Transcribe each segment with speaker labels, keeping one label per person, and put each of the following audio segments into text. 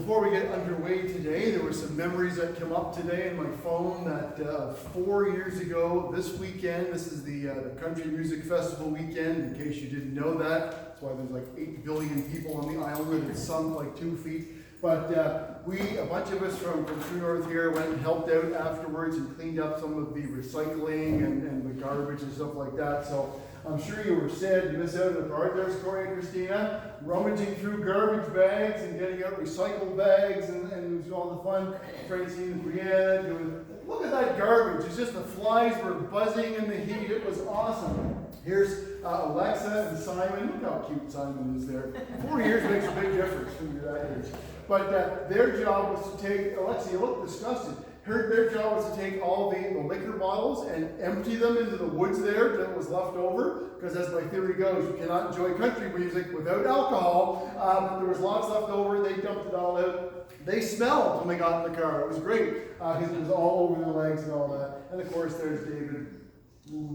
Speaker 1: Before we get underway today, there were some memories that came up today in my phone that 4 years ago, this weekend, this is the Country Music Festival weekend, in case you didn't know that. That's why there's like 8 billion people on the island, it's sunk like 2 feet. But a bunch of us from True North here went and helped out afterwards and cleaned up some of the recycling and the garbage and stuff like that. So I'm sure you were sad to miss out on the part. There's Corey and Christina rummaging through garbage bags and getting out recycled bags, and it was all the fun. Francine and Brianna doing, look at that garbage. It's just the flies were buzzing in the heat. It was awesome. Here's Alexa and Simon. Look how cute Simon is there. 4 years makes a big difference when you're that age. But their job was to take, Alexa, you look disgusted. Their job was to take all the liquor bottles and empty them into the woods there that was left over, because as my theory goes, you cannot enjoy country music without alcohol. But there was lots left over. They dumped it all out. They smelled when they got in the car. It was great, because it was all over their legs and all that. And of course, there's David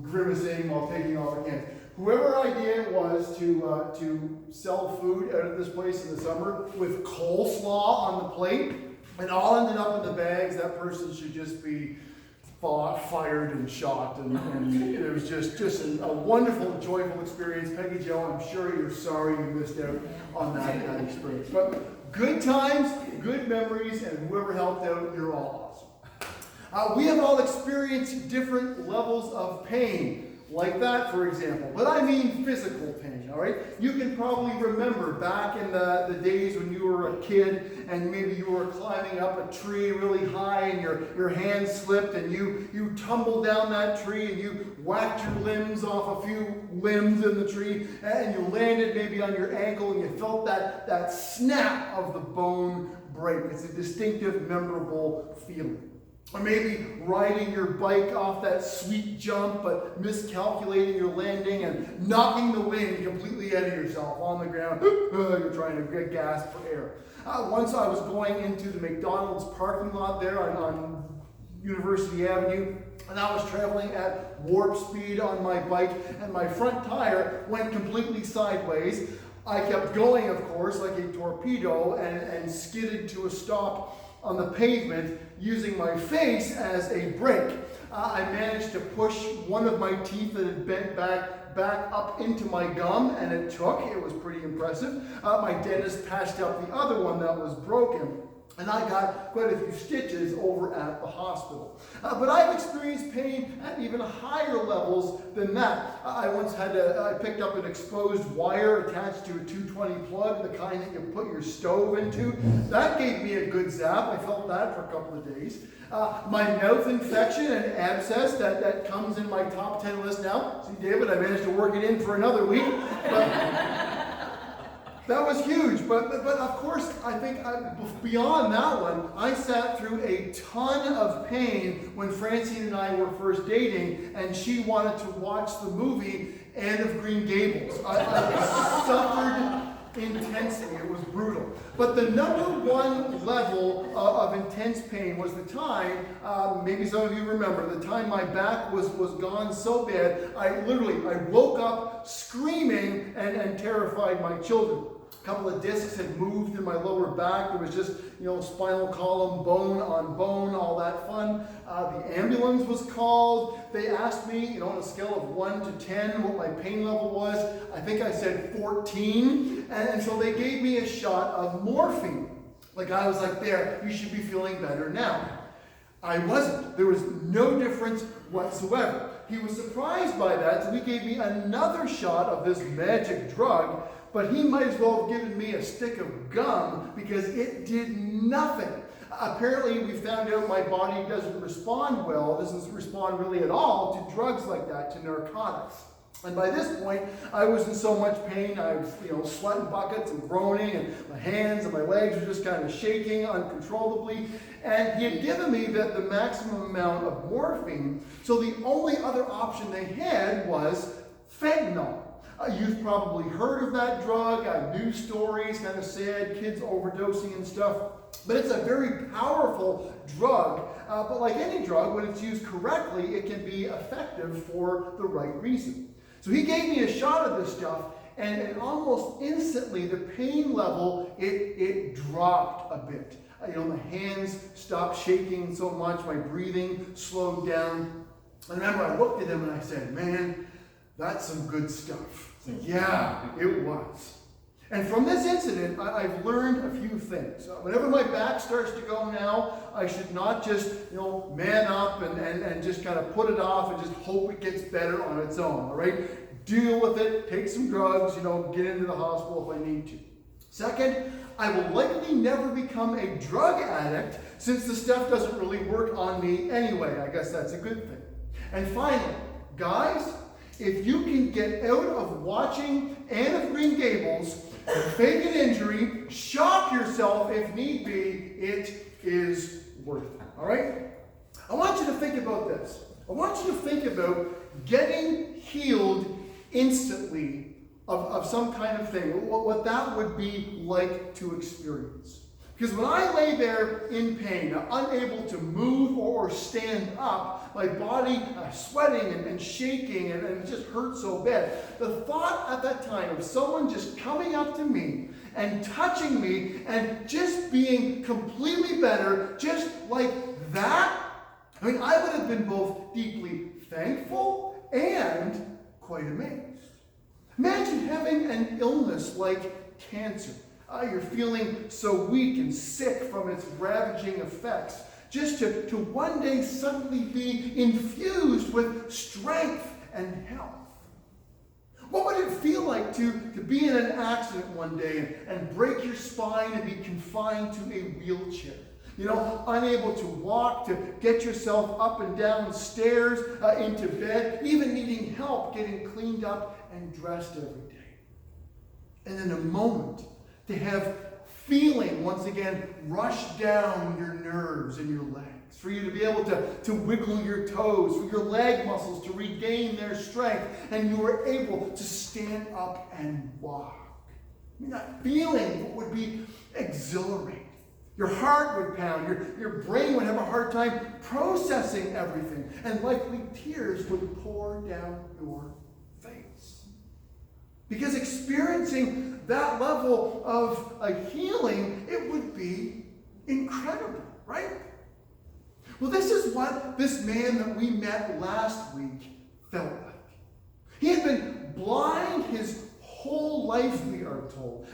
Speaker 1: grimacing while taking all the cans. Whoever idea it was to sell food out of this place in the summer with coleslaw on the plate, and all ended up in the bags, that person should just be fired and shot. And it was just a wonderful, joyful experience. Peggy Jo, I'm sure you're sorry you missed out on that experience. But good times, good memories, and whoever helped out, you're all awesome. We have all experienced different levels of pain. Like that, for example. But I mean physical pain, all right? You can probably remember back in the days when you were a kid and maybe you were climbing up a tree really high and your hand slipped and you tumbled down that tree and you whacked your limbs off a few limbs in the tree and you landed maybe on your ankle and you felt that snap of the bone break. It's a distinctive, memorable feeling. Or maybe riding your bike off that sweet jump, but miscalculating your landing and knocking the wind completely out of yourself on the ground. You're trying to get gas for air. Once I was going into the McDonald's parking lot there on University Avenue, and I was traveling at warp speed on my bike, and my front tire went completely sideways. I kept going, of course, like a torpedo, and skidded to a stop on the pavement using my face as a brake. I managed to push one of my teeth that had bent back up into my gum, and it took. It was pretty impressive. My dentist patched up the other one that was broken, and I got quite a few stitches over at the hospital. But I've experienced pain at even higher levels than that. I once I picked up an exposed wire attached to a 220 plug, the kind that you put your stove into. That gave me a good zap. I felt that for a couple of days. My mouth infection and abscess, that comes in my top 10 list now. See, David, I managed to work it in for another week. That was huge, but of course, I think beyond that one, I sat through a ton of pain when Francine and I were first dating, and she wanted to watch the movie Anne of Green Gables. I suffered intensely. It was brutal. But the number one level of intense pain was the time, maybe some of you remember, the time my back was gone so bad, I woke up screaming and terrified my children. A couple of discs had moved in my lower back. There was just, spinal column, bone on bone, all that fun. The ambulance was called. They asked me, on a scale of 1 to 10, what my pain level was. I think I said 14. And so they gave me a shot of morphine. I was like, there, you should be feeling better now. I wasn't. There was no difference whatsoever. He was surprised by that, so he gave me another shot of this magic drug, but he might as well have given me a stick of gum because it did nothing. Apparently, we found out my body doesn't respond really at all to drugs like that, to narcotics. And by this point, I was in so much pain, I was, sweating buckets and groaning, and my hands and my legs were just kind of shaking uncontrollably. And he had given me the maximum amount of morphine, so the only other option they had was fentanyl. You've probably heard of that drug, news stories, kind of sad, kids overdosing and stuff. But it's a very powerful drug. But like any drug, when it's used correctly, it can be effective for the right reason. So he gave me a shot of this stuff, and almost instantly the pain level, it dropped a bit. My hands stopped shaking so much, my breathing slowed down. I remember I looked at him and I said, man, that's some good stuff. It's like, yeah, it was. And from this incident, I've learned a few things. Whenever my back starts to go now, I should not just, man up and just kind of put it off and just hope it gets better on its own, all right? Deal with it, take some drugs, get into the hospital if I need to. Second, I will likely never become a drug addict since the stuff doesn't really work on me anyway. I guess that's a good thing. And finally, guys, if you can get out of watching Anne of Green Gables, fake an injury, shock yourself if need be, it is worth it. All right? I want you to think about this. I want you to think about getting healed instantly of some kind of thing, what that would be like to experience. Because when I lay there in pain, unable to move or stand up, my body sweating and shaking and it just hurt so bad. The thought at that time of someone just coming up to me and touching me and just being completely better, just like that, I would have been both deeply thankful and quite amazed. Imagine having an illness like cancer. You're feeling so weak and sick from its ravaging effects. Just to one day suddenly be infused with strength and health. What would it feel like to be in an accident one day and break your spine and be confined to a wheelchair? Unable to walk, to get yourself up and down stairs, into bed, even needing help getting cleaned up and dressed every day. And in a moment, to have feeling once again rush down your nerves and your legs, for you to be able to wiggle your toes, for your leg muscles to regain their strength, and you are able to stand up and walk. That feeling would be exhilarating. Your heart would pound, your brain would have a hard time processing everything, and likely tears would pour down your face. Because experiencing that level of a healing, it would be incredible, right? Well, this is what this man that we met last week felt like. He had been blind his whole life, we are told.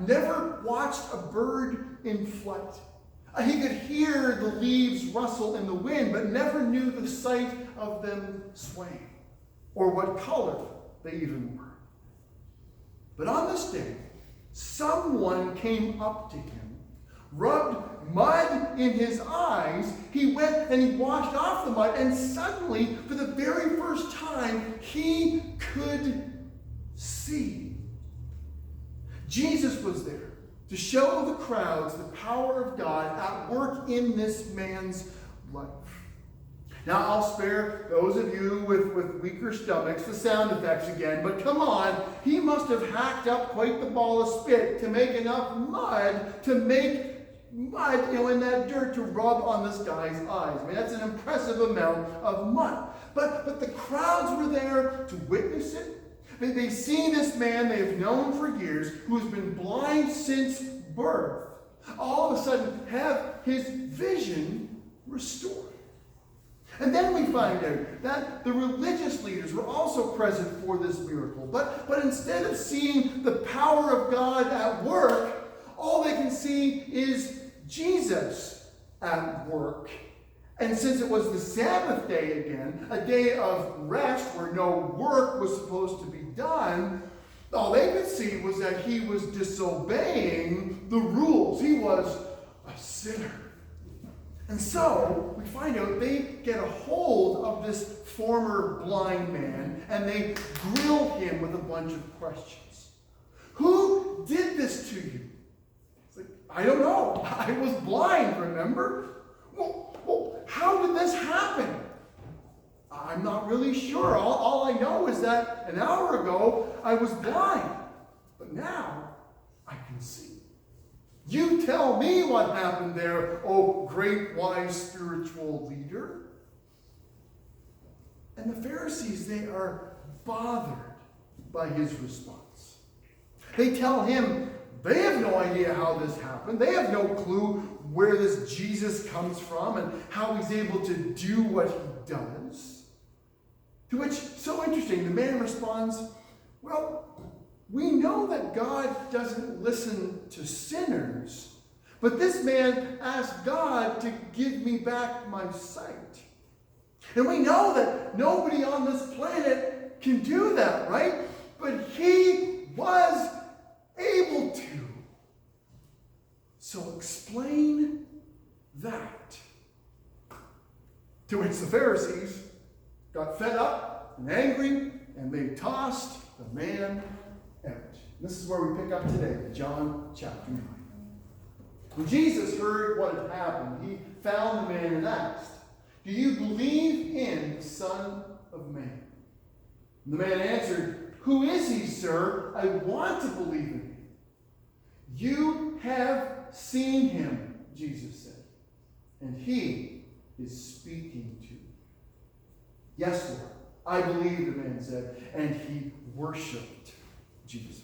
Speaker 1: Never watched a bird in flight. He could hear the leaves rustle in the wind, but never knew the sight of them swaying, or what color they even were. But on this day, someone came up to him, rubbed mud in his eyes. He went and he washed off the mud, and suddenly, for the very first time, he could see. Jesus was there to show the crowds the power of God at work in this man's life. Now, I'll spare those of you with weaker stomachs the sound effects again, but come on, he must have hacked up quite the ball of spit to make enough mud in that dirt to rub on this guy's eyes. That's an impressive amount of mud. But the crowds were there to witness it. They see this man they have known for years, who has been blind since birth, all of a sudden have his vision restored. And then we find out that the religious leaders were also present for this miracle. But instead of seeing the power of God at work, all they can see is Jesus at work. And since it was the Sabbath day again, a day of rest where no work was supposed to be done, all they could see was that he was disobeying the rules. He was a sinner. And so, we find out they get a hold of this former blind man and they grill him with a bunch of questions. Who did this to you? It's like, I don't know. I was blind, remember? Well, how did this happen? I'm not really sure. All I know is that an hour ago I was blind, but now I can see. You tell me what happened there, oh great wise spiritual leader. And the Pharisees, they are bothered by his response. They tell him they have no idea how this happened. They have no clue where this Jesus comes from and how he's able to do what he does. To which, so interesting, the man responds, well, we know that God doesn't listen to sinners, but this man asked God to give me back my sight. And we know that nobody on this planet can do that, right? But he was able to. So explain that. To which the Pharisees got fed up and angry, and they tossed the man out. This is where we pick up today, John chapter 9. When Jesus heard what had happened, he found the man and asked, do you believe in the Son of Man? And the man answered, who is he, sir? I want to believe in him. You have seen him, Jesus said, and he is speaking to you. Yes, Lord, I believe, the man said, and he worshipped Jesus.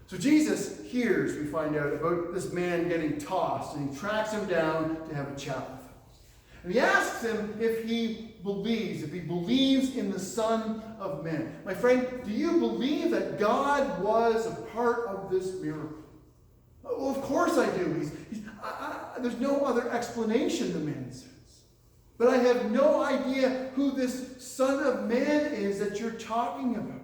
Speaker 1: So Jesus hears, we find out, about this man getting tossed, and he tracks him down to have a chat with him. And he asks him if he believes in the Son of Man. My friend, do you believe that God was a part of this miracle? Well, of course I do. There's no other explanation, the man says. But I have no idea who this Son of Man is that you're talking about.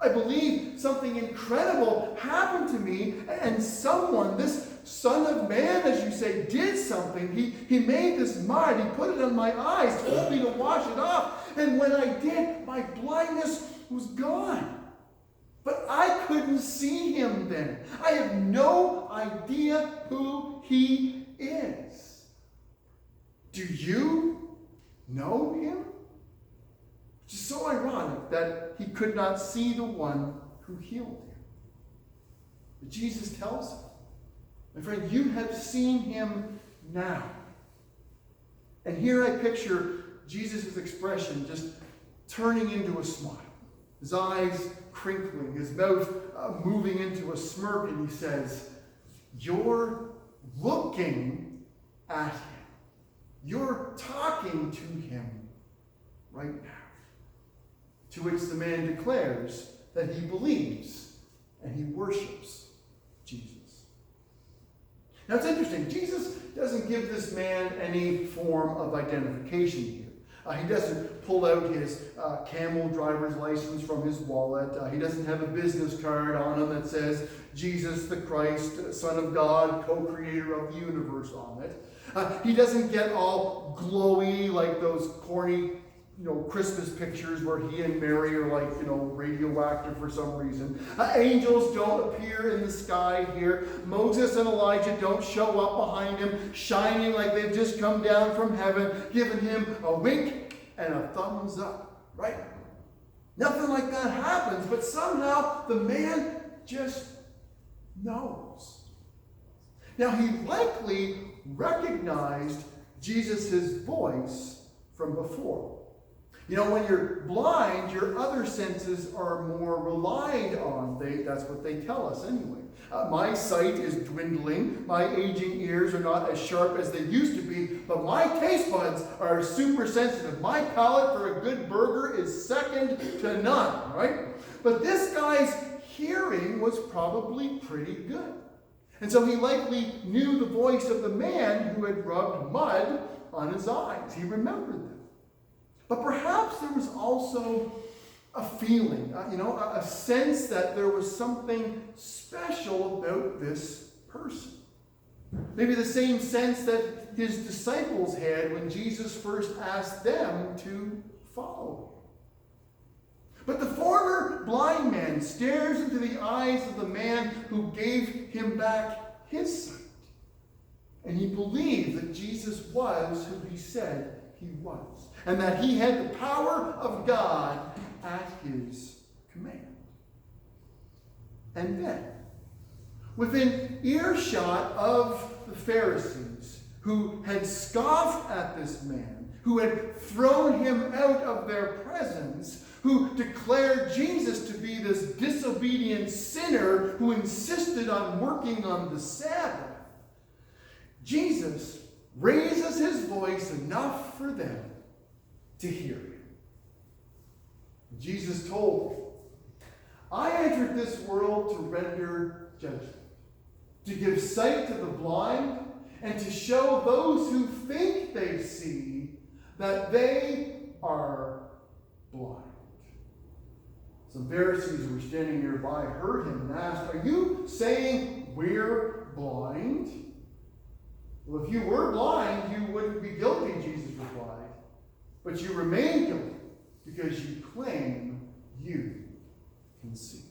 Speaker 1: I believe something incredible happened to me, and someone, this Son of Man, as you say, did something. He made this mud, he put it on my eyes, told me to wash it off, and when I did, my blindness was gone. But I couldn't see him then. I have no idea who he is. Do you know him? Which is so ironic that he could not see the one who healed him. But Jesus tells him, my friend, you have seen him now. And here I picture Jesus' expression just turning into a smile. His eyes crinkling, his mouth moving into a smirk, and he says, you're looking at him. You're talking to him right now. To which the man declares that he believes and he worships Jesus. Now it's interesting. Jesus doesn't give this man any form of identification here. He doesn't pull out his camel driver's license from his wallet. He doesn't have a business card on him that says Jesus the Christ, Son of God, co-creator of the universe on it. He doesn't get all glowy like those corny Christmas pictures where he and Mary are like, radioactive for some reason. Angels don't appear in the sky here. Moses and Elijah don't show up behind him, shining like they've just come down from heaven, giving him a wink and a thumbs up, right? Nothing like that happens, but somehow the man just knows. Now, he likely recognized Jesus' voice from before. When you're blind, your other senses are more relied on. That's what they tell us anyway. My sight is dwindling. My aging ears are not as sharp as they used to be, but my taste buds are super sensitive. My palate for a good burger is second to none, right? But this guy's hearing was probably pretty good. And so he likely knew the voice of the man who had rubbed mud on his eyes. He remembered them. But perhaps there was also a feeling, a sense that there was something special about this person. Maybe the same sense that his disciples had when Jesus first asked them to follow him. But the former blind man stares into the eyes of the man who gave him back his sight. And he believed that Jesus was who he said he was, and that he had the power of God at his command. And then, within earshot of the Pharisees, who had scoffed at this man, who had thrown him out of their presence, who declared Jesus to be this disobedient sinner who insisted on working on the Sabbath, Jesus raises his voice enough for them to hear him. Jesus told them, I entered this world to render judgment, to give sight to the blind, and to show those who think they see that they are blind. Some Pharisees who were standing nearby heard him and asked, Are you saying we're blind? Well, if you were blind, you wouldn't be guilty, Jesus replied. But you remain guilty because you claim you can see.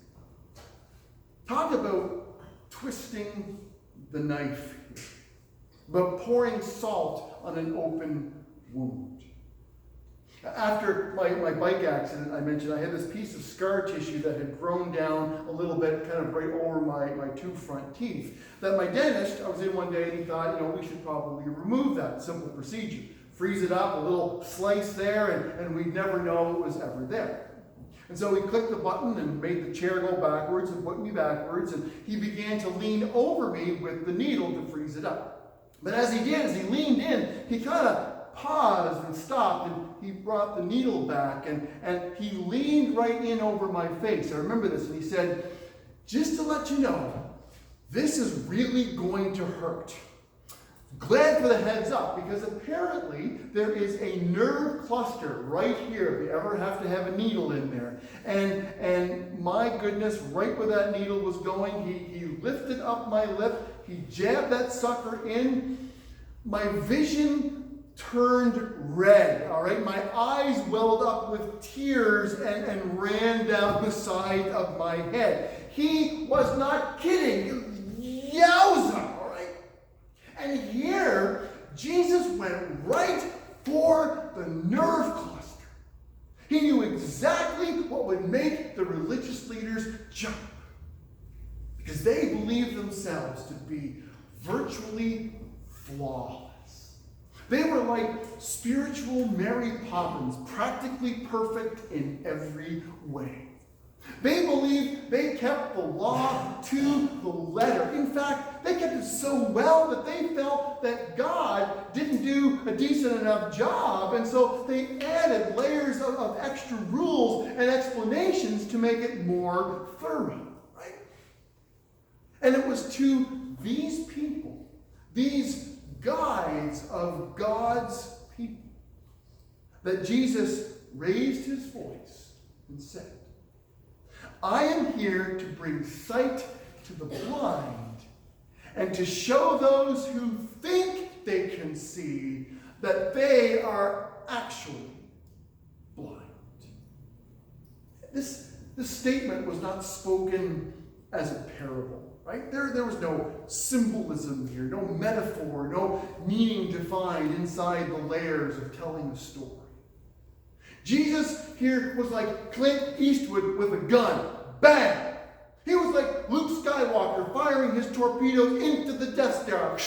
Speaker 1: Talk about twisting the knife here, about pouring salt on an open wound. After my bike accident, I mentioned I had this piece of scar tissue that had grown down a little bit, kind of right over my two front teeth, that my dentist, I was in one day and he thought, we should probably remove that. Simple procedure. Freeze it up, a little slice there, and we'd never know it was ever there. And so he clicked the button and made the chair go backwards and put me backwards, and he began to lean over me with the needle to freeze it up. But as he he leaned in, he kind of paused and stopped, and he brought the needle back, and he leaned right in over my face. I remember this, and he said, just to let you know, this is really going to hurt. Glad for the heads up, because apparently there is a nerve cluster right here if you ever have to have a needle in there. And my goodness, right where that needle was going, he lifted up my lip, he jabbed that sucker in. My vision turned red, all right? My eyes welled up with tears and ran down the side of my head. He was not kidding. Yowza, all right? And here, Jesus went right for the nerve cluster. He knew exactly what would make the religious leaders jump, because they believed themselves to be virtually flawless. They were like spiritual Mary Poppins, practically perfect in every way. They believed they kept the law to the letter. In fact, they kept it so well that they felt that God didn't do a decent enough job, and so they added layers of extra rules and explanations to make it more thorough, right? And it was to these people, these guides of God's people, that Jesus raised his voice and said, I am here to bring sight to the blind and to show those who think they can see that they are actually blind. This statement was not spoken as a parable. Right? There was no symbolism here, no metaphor, no meaning defined inside the layers of telling a story. Jesus here was like Clint Eastwood with a gun. Bang! He was like Luke Skywalker firing his torpedoes into the Death Star.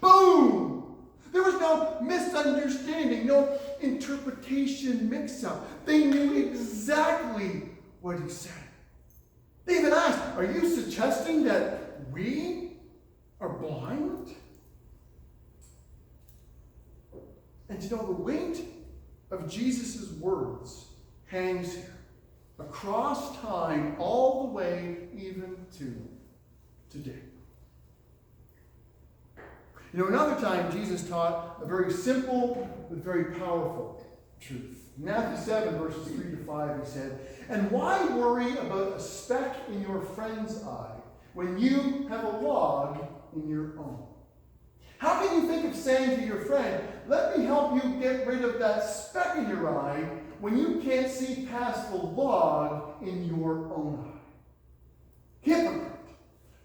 Speaker 1: Boom! There was no misunderstanding, no interpretation mix-up. They knew exactly what he said. They even asked, are you suggesting that we are blind? And the weight of Jesus' words hangs here, across time, all the way even to today. Another time Jesus taught a very simple but very powerful truth. In Matthew 7, verses 3 to 5, he said, and why worry about a speck in your friend's eye when you have a log in your own? How can you think of saying to your friend, let me help you get rid of that speck in your eye, when you can't see past the log in your own eye? Hypocrite!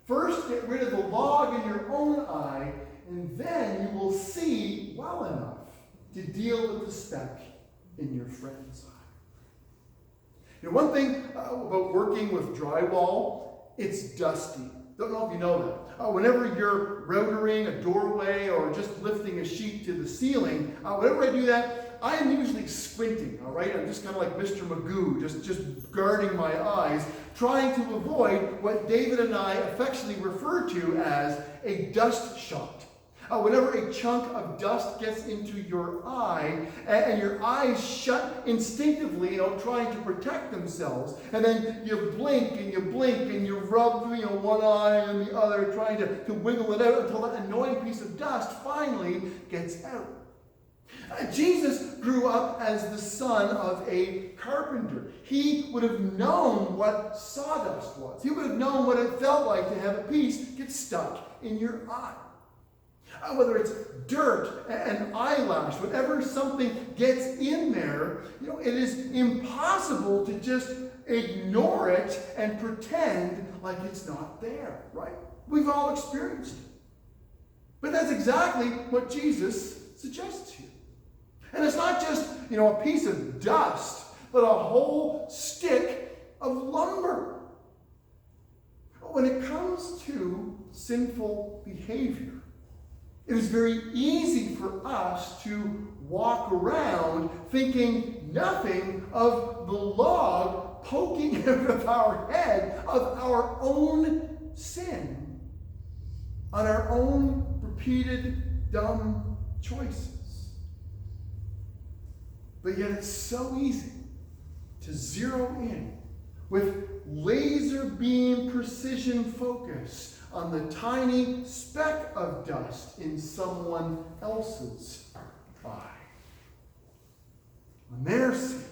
Speaker 1: First, get rid of the log in your own eye, and then you will see well enough to deal with the speck in your friend's eye. One thing about working with drywall, it's dusty. Don't know if you know that. Whenever you're routering a doorway or just lifting a sheet to the ceiling, whenever I do that, I am usually squinting, all right? I'm just kind of like Mr. Magoo, just guarding my eyes, trying to avoid what David and I affectionately refer to as a dust shot. Whenever a chunk of dust gets into your eye and your eyes shut instinctively, trying to protect themselves, and then you blink and you rub, one eye and the other, trying to wiggle it out until that annoying piece of dust finally gets out. Jesus grew up as the son of a carpenter. He would have known what sawdust was. He would have known what it felt like to have a piece get stuck in your eye. Whether it's dirt, an eyelash, whenever something gets in there, it is impossible to just ignore it and pretend like it's not there, right? We've all experienced it. But that's exactly what Jesus suggests here. And it's not just, a piece of dust, but a whole stick of lumber. When it comes to sinful behavior, it is very easy for us to walk around thinking nothing of the log poking out of our head of our own sin on our own repeated dumb choices. But yet it's so easy to zero in with laser beam precision focus on the tiny speck of dust in someone else's eye. On their sin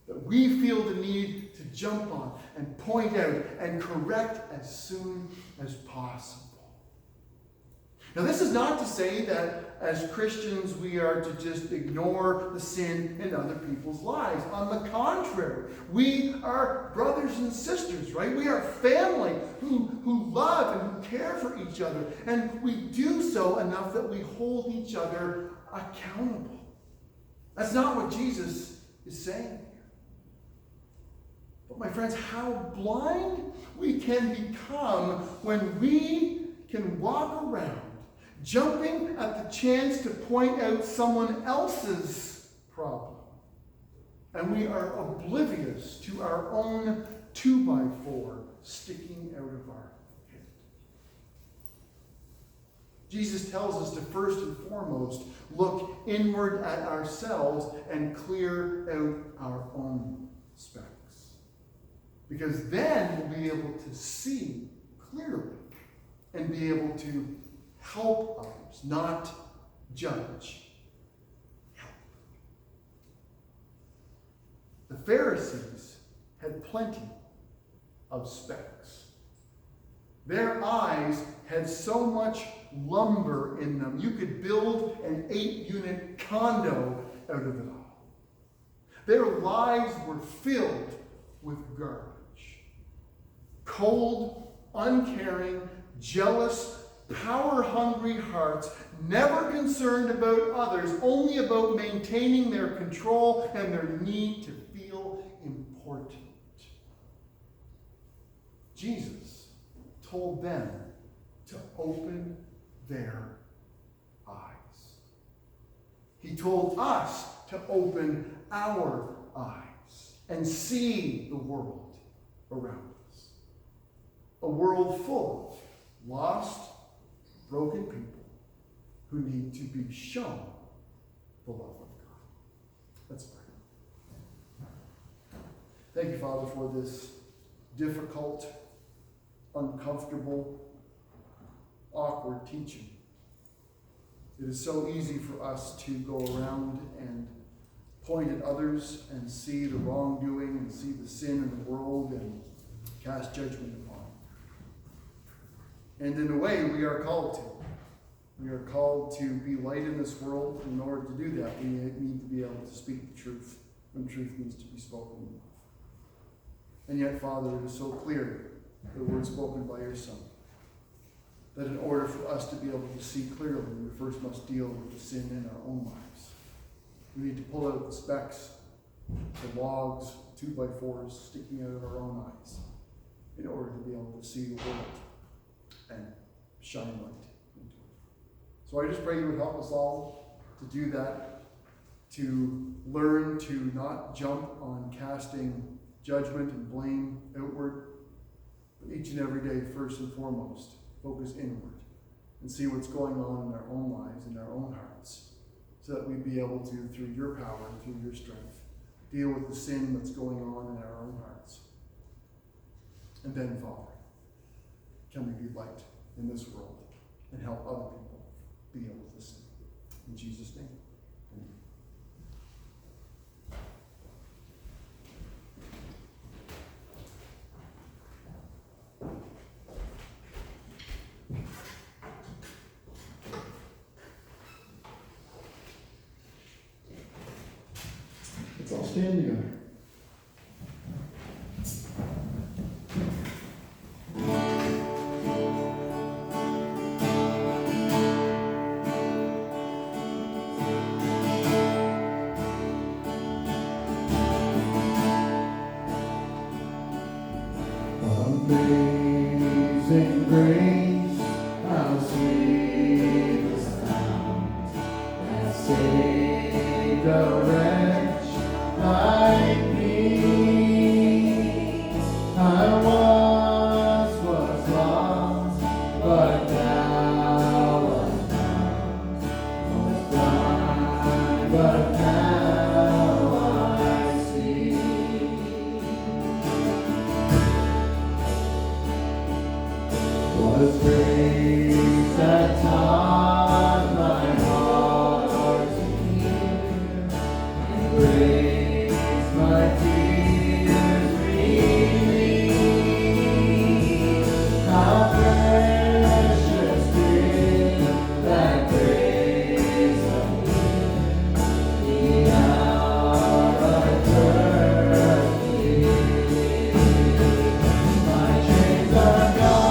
Speaker 1: that we feel the need to jump on and point out and correct as soon as possible. Now, this is not to say that as Christians we are to just ignore the sin in other people's lives. On the contrary, we are brothers and sisters, right? We are family who love and who care for each other. And we do so enough that we hold each other accountable. That's not what Jesus is saying here. But my friends, how blind we can become when we can walk around jumping at the chance to point out someone else's problem. And we are oblivious to our own 2x4 sticking out of our head. Jesus tells us to first and foremost look inward at ourselves and clear out our own specks. Because then we'll be able to see clearly and be able to help others, not judge. Help. The Pharisees had plenty of specks. Their eyes had so much lumber in them, you could build an 8-unit condo out of it all. Their lives were filled with garbage. Cold, uncaring, jealous, power-hungry hearts, never concerned about others, only about maintaining their control and their need to feel important. Jesus told them to open their eyes. He told us to open our eyes and see the world around us. A world full of lost, broken people who need to be shown the love of God. Let's pray. Thank you, Father, for this difficult, uncomfortable, awkward teaching. It is so easy for us to go around and point at others and see the wrongdoing and see the sin in the world and cast judgment upon it. And in a way, we are called to. We are called to be light in this world. In order to do that, we need to be able to speak the truth when truth needs to be spoken of. And yet, Father, it is so clear, the word spoken by your Son, that in order for us to be able to see clearly, we first must deal with the sin in our own lives. We need to pull out the specks, the logs, 2x4s sticking out of our own eyes in order to be able to see the world and shine light into it. So I just pray you would help us all to do that to learn to not jump on casting judgment and blame outward, but each and every day, first and foremost, focus inward and see what's going on in our own lives, in our own hearts, so that we'd be able to, through your power and through your strength, deal with the sin that's going on in our own hearts. And then, Father, can we be light in this world and help other people be able to sin? In Jesus' name, amen. Let's all stand together. Amazing grace, how sweet the sound that saved a wretch like me. I once was lost, but now I'm found. Was blind, but now I see. Was grace that taught my heart to hear, and grace my tears relieve. How precious did that grace appear, the hour I first believed. My chains are gone.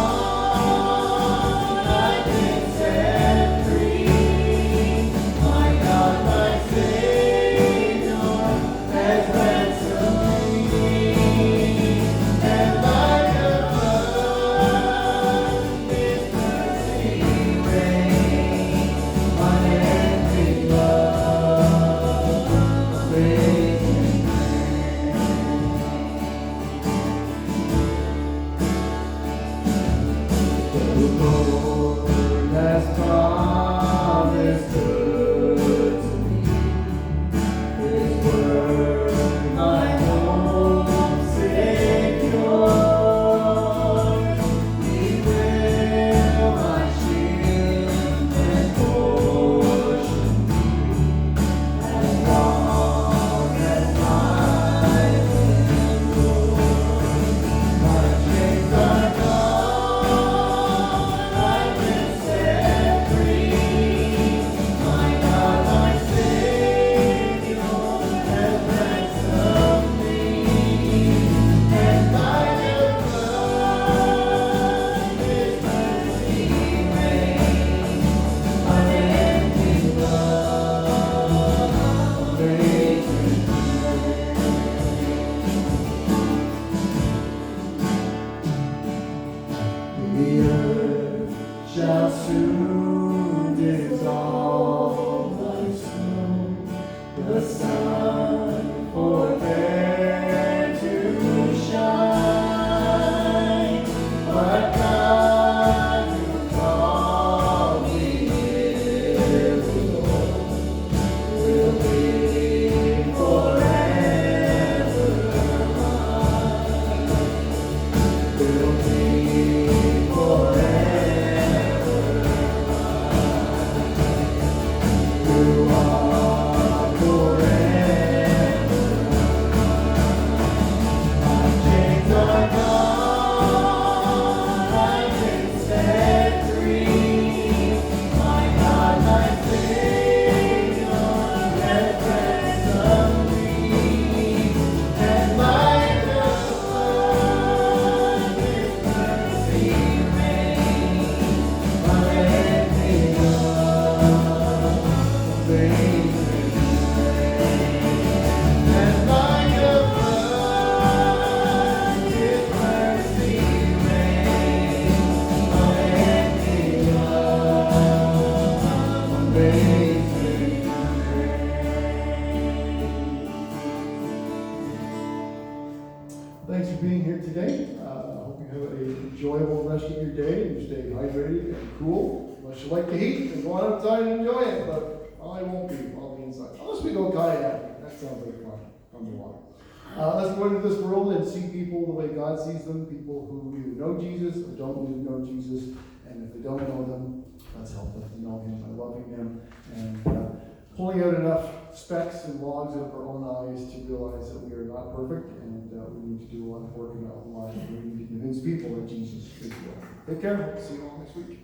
Speaker 1: Shall soon dissolve like snow, the sun forbear to shine, but God who called me here below will be forever mine, will be forever. You are forever. enjoyable rest of your day and you stay hydrated and cool. Unless you like the heat, then go on outside and enjoy it. But I won't be. I'll be inside. Unless we go kayaking. That sounds like fun on the water. Let's go into this world and see people the way God sees them. People who either know Jesus or don't even know Jesus. And if they don't know them, let's help them to know Him by loving Him and pulling out enough specks and logs out of our own eyes to realize that we are not perfect and we need to do a lot of work in our own lives. We need to convince people that Jesus is real. Take care. See you all next week.